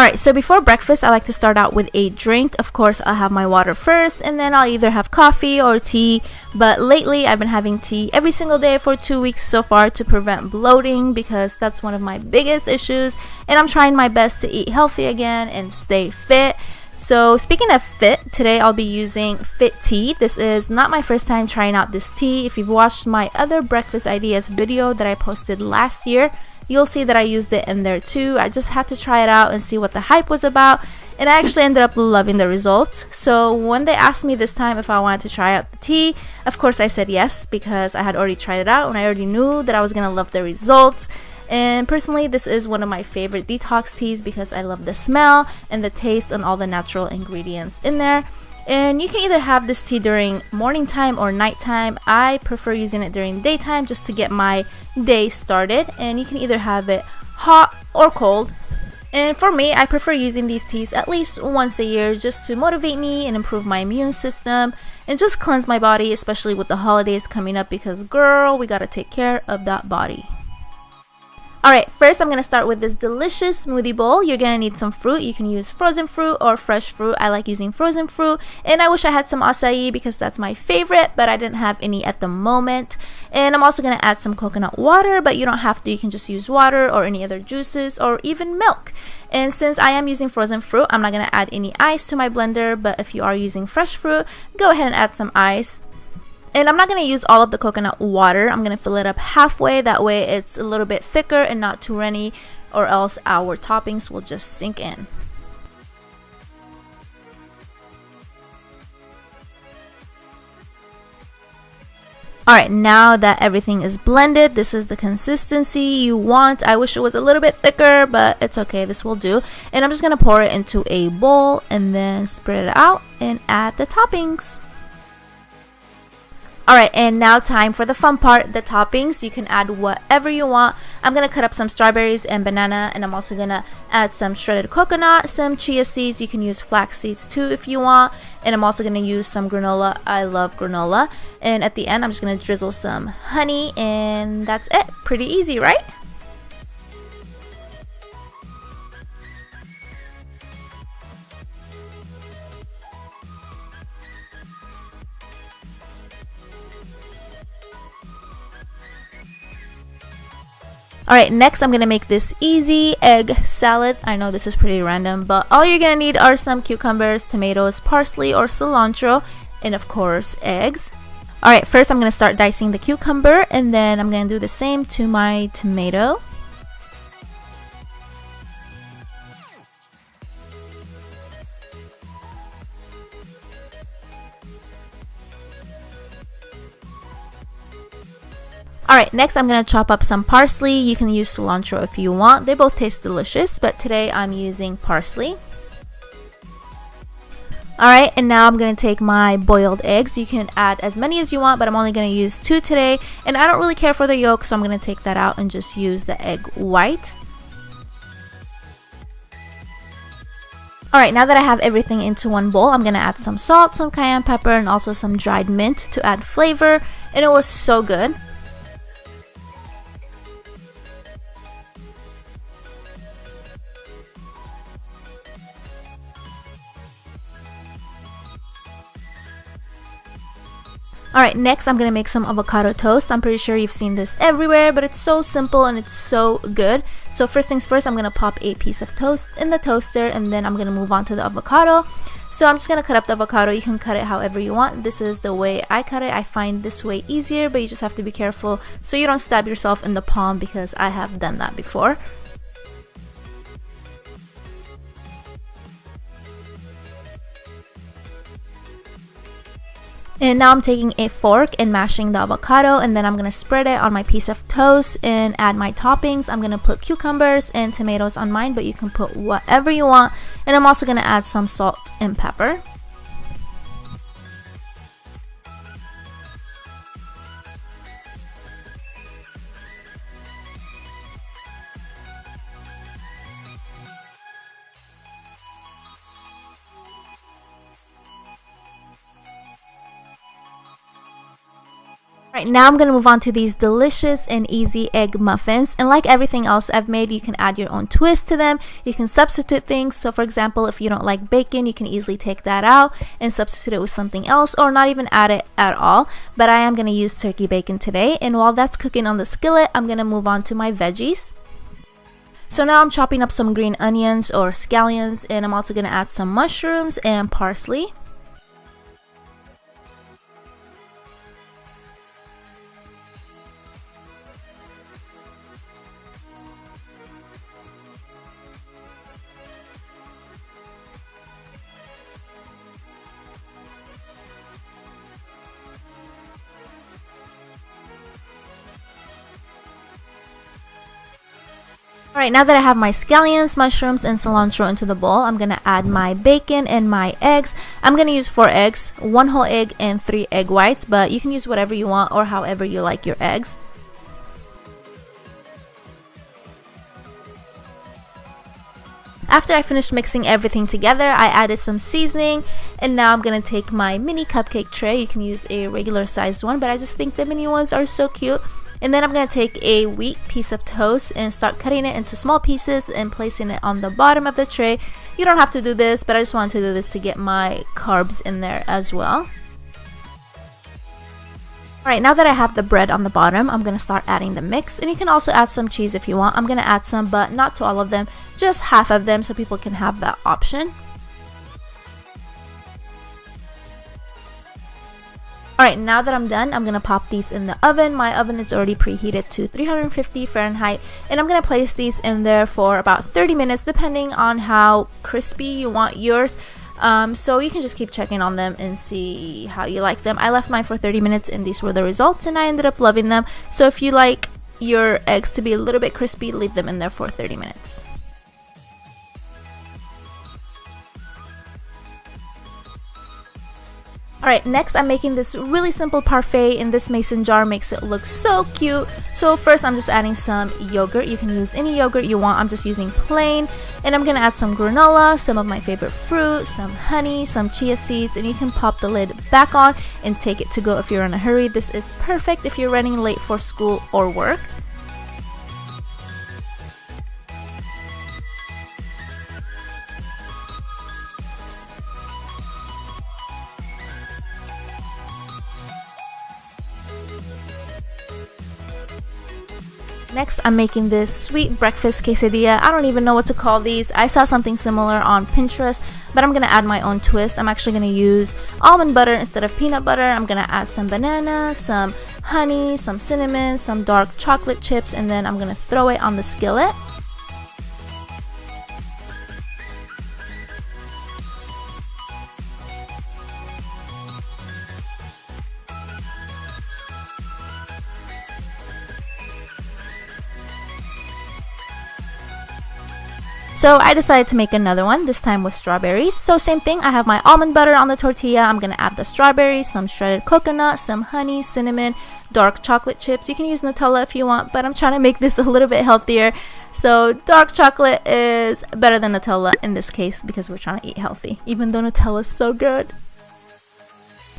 Alright, so before breakfast, I like to start out with a drink. Of course, I'll have my water first, and then I'll either have coffee or tea. But lately, I've been having tea every single day for 2 weeks so far to prevent bloating, because that's one of my biggest issues. And I'm trying my best to eat healthy again and stay fit. So speaking of fit, today I'll be using Fit Tea. This is not my first time trying out this tea. If you've watched my other breakfast ideas video that I posted last year, you'll see that I used it in there too. I just had to try it out and see what the hype was about, and I actually ended up loving the results. So when they asked me this time if I wanted to try out the tea, of course I said yes, because I had already tried it out and I already knew that I was gonna love the results. And personally, this is one of my favorite detox teas because I love the smell and the taste and all the natural ingredients in there. And you can either have this tea during morning time or nighttime. I prefer using it during daytime just to get my day started. And you can either have it hot or cold. And for me, I prefer using these teas at least once a year just to motivate me and improve my immune system and just cleanse my body, especially with the holidays coming up, because girl, we gotta take care of that body. Alright, first I'm going to start with this delicious smoothie bowl. You're going to need some fruit. You can use frozen fruit or fresh fruit. I like using frozen fruit, and I wish I had some acai because that's my favorite, but I didn't have any at the moment. And I'm also going to add some coconut water, but you don't have to. You can just use water or any other juices or even milk. And since I am using frozen fruit, I'm not going to add any ice to my blender, but if you are using fresh fruit, go ahead and add some ice. And I'm not going to use all of the coconut water. I'm going to fill it up halfway. That way it's a little bit thicker and not too runny, or else our toppings will just sink in. Alright, now that everything is blended, this is the consistency you want. I wish it was a little bit thicker, but it's okay. This will do. And I'm just going to pour it into a bowl and then spread it out and add the toppings. Alright, and now time for the fun part, the toppings. You can add whatever you want. I'm going to cut up some strawberries and banana, and I'm also going to add some shredded coconut, some chia seeds. You can use flax seeds too if you want. And I'm also going to use some granola. I love granola. And at the end, I'm just going to drizzle some honey, and that's it. Pretty easy, right? Alright, next I'm going to make this easy egg salad. I know this is pretty random, but all you're going to need are some cucumbers, tomatoes, parsley or cilantro, and of course eggs. Alright, first I'm going to start dicing the cucumber, and then I'm going to do the same to my tomato. Alright, next I'm going to chop up some parsley. You can use cilantro if you want. They both taste delicious, but today I'm using parsley. Alright, and now I'm going to take my boiled eggs. You can add as many as you want, but I'm only going to use 2 today. And I don't really care for the yolk, so I'm going to take that out and just use the egg white. Alright, now that I have everything into one bowl, I'm going to add some salt, some cayenne pepper, and also some dried mint to add flavor. And it was so good. Alright, next I'm going to make some avocado toast. I'm pretty sure you've seen this everywhere, but it's so simple and it's so good. So first things first, I'm going to pop a piece of toast in the toaster, and then I'm going to move on to the avocado. So I'm just going to cut up the avocado. You can cut it however you want. This is the way I cut it. I find this way easier, but you just have to be careful so you don't stab yourself in the palm, because I have done that before. And now I'm taking a fork and mashing the avocado, and then I'm going to spread it on my piece of toast and add my toppings. I'm going to put cucumbers and tomatoes on mine, but you can put whatever you want. And I'm also going to add some salt and pepper. Alright, now I'm going to move on to these delicious and easy egg muffins. And like everything else I've made, you can add your own twist to them. You can substitute things. So for example, if you don't like bacon, you can easily take that out and substitute it with something else, or not even add it at all. But I am going to use turkey bacon today. And while that's cooking on the skillet, I'm going to move on to my veggies. So now I'm chopping up some green onions or scallions, and I'm also going to add some mushrooms and parsley. Alright, now that I have my scallions, mushrooms, and cilantro into the bowl, I'm going to add my bacon and my eggs. I'm going to use 4 eggs, 1 whole egg, and 3 egg whites, but you can use whatever you want or however you like your eggs. After I finished mixing everything together, I added some seasoning, and now I'm going to take my mini cupcake tray. You can use a regular sized one, but I just think the mini ones are so cute. And then I'm going to take a wheat piece of toast and start cutting it into small pieces and placing it on the bottom of the tray. You don't have to do this, but I just wanted to do this to get my carbs in there as well. Alright, now that I have the bread on the bottom, I'm going to start adding the mix. And you can also add some cheese if you want. I'm going to add some, but not to all of them, just half of them so people can have that option. Alright, now that I'm done, I'm going to pop these in the oven. My oven is already preheated to 350 Fahrenheit, and I'm going to place these in there for about 30 minutes depending on how crispy you want yours. So you can just keep checking on them and see how you like them. I left mine for 30 minutes and these were the results, and I ended up loving them. So if you like your eggs to be a little bit crispy, leave them in there for 30 minutes. Alright, next I'm making this really simple parfait in this mason jar. Makes it look so cute. So first I'm just adding some yogurt. You can use any yogurt you want. I'm just using plain. And I'm going to add some granola, some of my favorite fruit, some honey, some chia seeds, and you can pop the lid back on and take it to go if you're in a hurry. This is perfect if you're running late for school or work. Next, I'm making this sweet breakfast quesadilla. I don't even know what to call these. I saw something similar on Pinterest, but I'm going to add my own twist. I'm actually going to use almond butter instead of peanut butter. I'm going to add some banana, some honey, some cinnamon, some dark chocolate chips, and then I'm going to throw it on the skillet. So I decided to make another one, this time with strawberries. So same thing, I have my almond butter on the tortilla. I'm going to add the strawberries, some shredded coconut, some honey, cinnamon, dark chocolate chips. You can use Nutella if you want, but I'm trying to make this a little bit healthier. So dark chocolate is better than Nutella in this case because we're trying to eat healthy, even though Nutella is so good.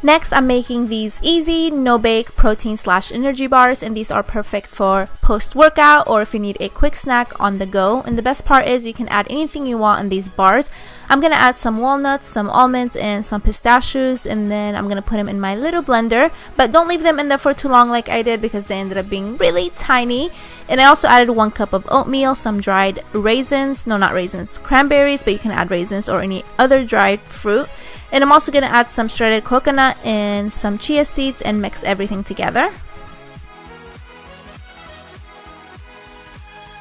Next, I'm making these easy, no-bake protein/energy bars, and these are perfect for post-workout or if you need a quick snack on the go. And the best part is you can add anything you want in these bars. I'm going to add some walnuts, some almonds, and some pistachios, and then I'm going to put them in my little blender. But don't leave them in there for too long like I did because they ended up being really tiny. And I also added 1 cup of oatmeal, some dried raisins, no, not raisins, cranberries, but you can add raisins or any other dried fruit. And I'm also going to add some shredded coconut and some chia seeds and mix everything together.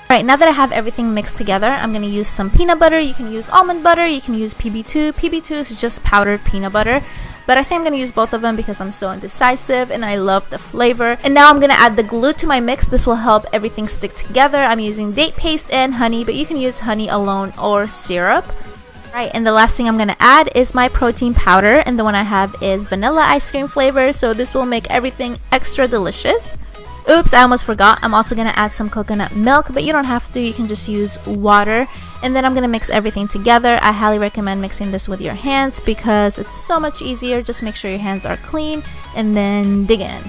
Alright, now that I have everything mixed together, I'm going to use some peanut butter. You can use almond butter, you can use PB2. PB2 is just powdered peanut butter. But I think I'm going to use both of them because I'm so indecisive and I love the flavor. And now I'm going to add the glue to my mix. This will help everything stick together. I'm using date paste and honey, but you can use honey alone or syrup. Right, and the last thing I'm going to add is my protein powder, and the one I have is vanilla ice cream flavor, so this will make everything extra delicious. Oops, I almost forgot. I'm also going to add some coconut milk, but you don't have to. You can just use water. And then I'm going to mix everything together. I highly recommend mixing this with your hands because it's so much easier. Just make sure your hands are clean and then dig in.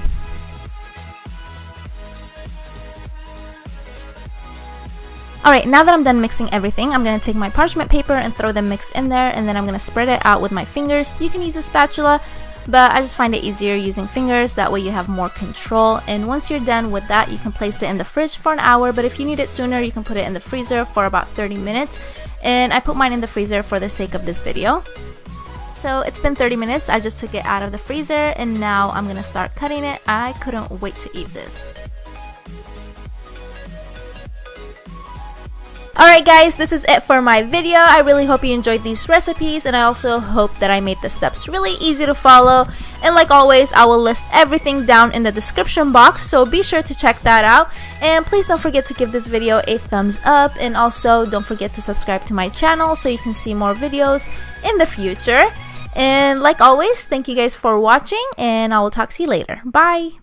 Alright, now that I'm done mixing everything, I'm going to take my parchment paper and throw the mix in there, and then I'm going to spread it out with my fingers. You can use a spatula, but I just find it easier using fingers. That way you have more control. And once you're done with that, you can place it in the fridge for an hour, but if you need it sooner, you can put it in the freezer for about 30 minutes. And I put mine in the freezer for the sake of this video. So it's been 30 minutes. I just took it out of the freezer, and now I'm going to start cutting it. I couldn't wait to eat this. Alright guys, this is it for my video. I really hope you enjoyed these recipes, and I also hope that I made the steps really easy to follow. And like always, I will list everything down in the description box, so be sure to check that out. And please don't forget to give this video a thumbs up, and also don't forget to subscribe to my channel so you can see more videos in the future. And like always, thank you guys for watching, and I will talk to you later. Bye!